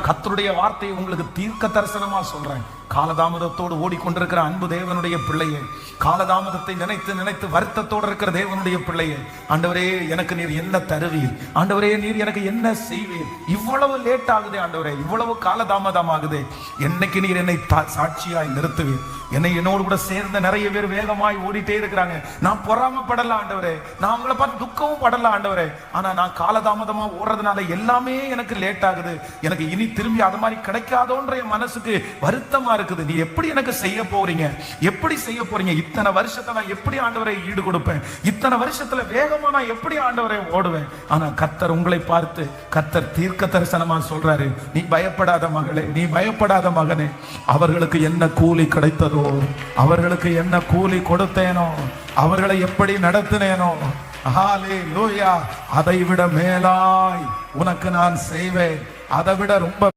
கர்த்தருடைய வார்த்தையை உங்களுக்கு தீர்க்க தரிசனமா சொல்றேன். காலதாமதத்தோடு ஓடிக்கொண்டிருக்கிற அன்பு தேவனுடைய பிள்ளையே, காலதாமதத்தை நினைத்து நினைத்து வருத்தத்தோடு இருக்கிற தேவனுடைய பிள்ளையே, ஆண்டவரே எனக்கு நீர் என்ன தருவீர், ஆண்டவரே நீர் எனக்கு என்ன செய்வீர், இவ்வளவு லேட் ஆகுதே ஆண்டவரே, இவ்வளவு காலதாமதம் ஆகுதே, என்னைக்கு நீர் என்னை சாட்சியாய் நிறுத்துவீர். என்னோடு கூட சேர்ந்த நிறைய பேர் வேகமாய் ஓடிட்டே இருக்கிறாங்க. நான் பொறாமப்படல ஆண்டவரே, நான் அவங்கள பார்த்து துக்கமும் படல ஆண்டவரே, ஆனா நான் காலதாமதமா ஓடுறதுனால எல்லாமே எனக்கு லேட் ஆகுது, எனக்கு இனி திரும்பி அது மாதிரி கிடைக்காதோன்ற என் மனசுக்கு வருத்தமா இருக்குது. நீ எப்படி எனக்கு செய்ய போறீங்க, எப்படி செய்ய போறீங்க, இத்தனை வருஷத்தை நான் எப்படி ஆண்டவரை ஈடு கொடுப்பேன், இத்தனை வருஷத்துல வேகமா நான் எப்படி ஆண்டவரை ஓடுவேன். ஆனா கர்த்தர் உங்களை பார்த்து கர்த்தர் தீர்க்க தரிசனமா சொல்றாரு, நீ பயப்படாத மகளே, நீ பயப்படாத மகனே, அவர்களுக்கு என்ன கூலி கிடைத்ததோ, அவர்களுக்கு என்ன கூலி கொடுத்தேனோ, அவர்களை எப்படி நடத்தினேனோ, ஹல்லேலூயா, அதை விட மேலாய் உனக்கு நான் செய்வேன், அதை விட ரொம்ப